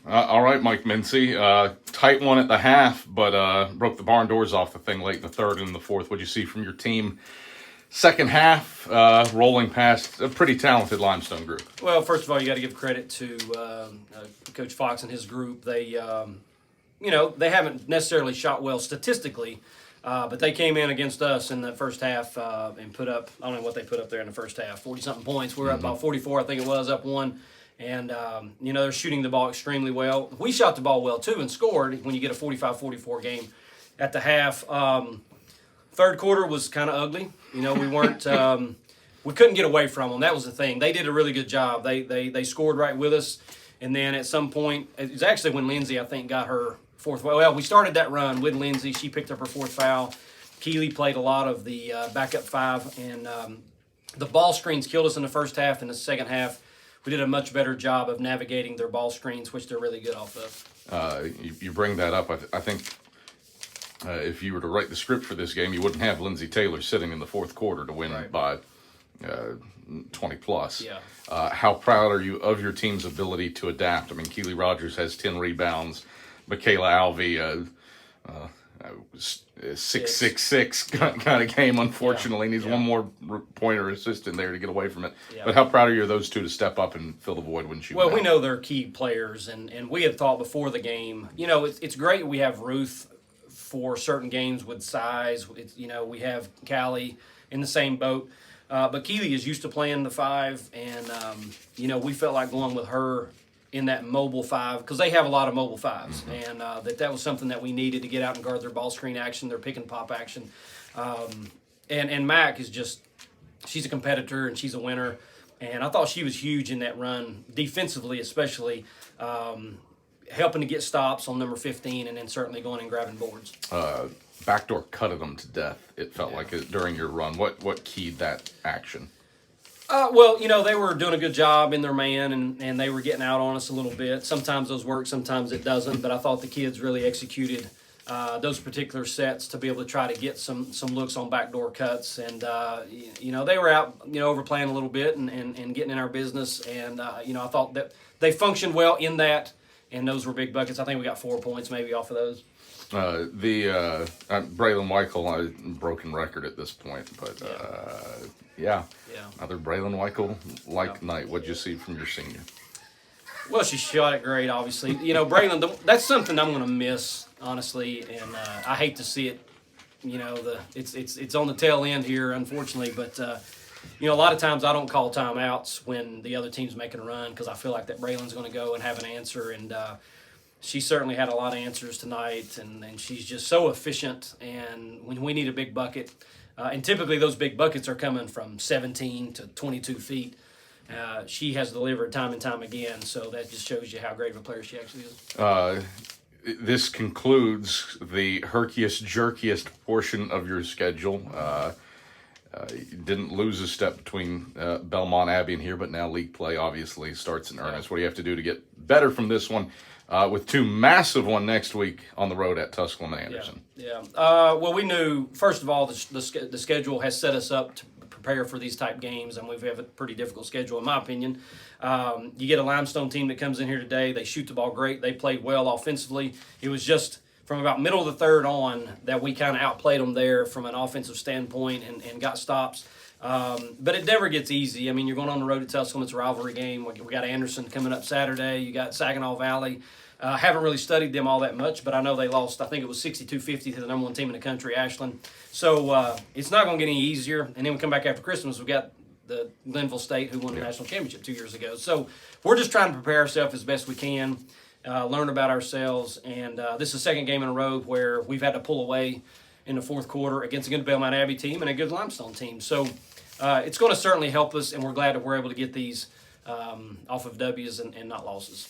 All right, Mike Mincey. Tight one at the half, but broke the barn doors off the thing late in the third and in the fourth. What'd you see from your team? Second half, rolling past a pretty talented Limestone group. Well, first of all, you got to give credit to Coach Fox and his group. They, they haven't necessarily shot well statistically, but they came in against us in the first half and put up, I don't know what they put up there in the first half, 40-something points. We were up about 44, I think it was, up one. And, they're shooting the ball extremely well. We shot the ball well, too, and scored when you get a 45-44 game at the half. Third quarter was kind of ugly. We weren't we couldn't get away from them. That was the thing. They did a really good job. They scored right with us. And then at some point, it was actually when Lindsay, I think, got her fourth. Well, we started that run with Lindsay. She picked up her fourth foul. Keeley played a lot of the backup five. And the ball screens killed us in the first half. In the second half, we did a much better job of navigating their ball screens, which they're really good off of. You bring that up. I think if you were to write the script for this game, you wouldn't have Lindsay Taylor sitting in the fourth quarter to win by 20 plus. Yeah. How proud are you of your team's ability to adapt? I mean, Keely Rogers has 10 rebounds. Michaela Alvey, 6-6-6 kind of game, unfortunately. Needs one more pointer assist in there to get away from it. Yeah. But how proud are you of those two to step up and fill the void when she Well, we know they're key players, and we had thought before the game, it's great we have Ruth for certain games with size. We have Callie in the same boat. But Keely is used to playing the five, and, we felt like going with her in that mobile five because they have a lot of mobile fives, and that was something that we needed to get out and guard their ball screen action, their pick and pop action. And Mac is she's a competitor and she's a winner, and I thought she was huge in that run, defensively especially, helping to get stops on number 15 and then certainly going and grabbing boards. Backdoor cutted them to death, it felt like during your run. What keyed that action? They were doing a good job in their man, and they were getting out on us a little bit. Sometimes those work, sometimes it doesn't. But I thought the kids really executed those particular sets to be able to try to get some looks on backdoor cuts. And, they were out, overplaying a little bit and getting in our business. And, I thought that they functioned well in that, and those were big buckets. I think we got 4 points maybe off of those. Braylon Weichel, broken record at this point, but another Braylon Weichel night. What'd you see from your senior? Well, she shot it great, obviously. Braylon, that's something I'm going to miss, honestly, and I hate to see it. It's on the tail end here, unfortunately, but a lot of times I don't call timeouts when the other team's making a run because I feel like that Braylon's going to go and have an answer, and she certainly had a lot of answers tonight, and she's just so efficient. And when we need a big bucket, and typically those big buckets are coming from 17 to 22 feet, she has delivered time and time again. So that just shows you how great of a player she actually is. This concludes the herkiest-jerkiest portion of your schedule. You didn't lose a step between Belmont Abbey and here, but now league play obviously starts in earnest. What do you have to do to get better from this one? With two massive one next week on the road at Tusculum and Anderson. Well, we knew, first of all, the schedule has set us up to prepare for these type games, and we have a pretty difficult schedule, in my opinion. You get a Limestone team that comes in here today. They shoot the ball great. They played well offensively. It was just from about middle of the third on that we kind of outplayed them there from an offensive standpoint and got stops. But it never gets easy. I mean, you're going on the road at Tusculum. It's a rivalry game. We got Anderson coming up Saturday. You got Saginaw Valley. Haven't really studied them all that much, but I know they lost, I think it was 62-50 to the number one team in the country, Ashland. So it's not going to get any easier. And then we come back after Christmas, we got the Glenville State who won the national championship 2 years ago. So we're just trying to prepare ourselves as best we can, learn about ourselves. And this is the second game in a row where we've had to pull away in the fourth quarter against a good Belmont Abbey team and a good Limestone team. So it's going to certainly help us, and we're glad that we're able to get these off of W's and not losses.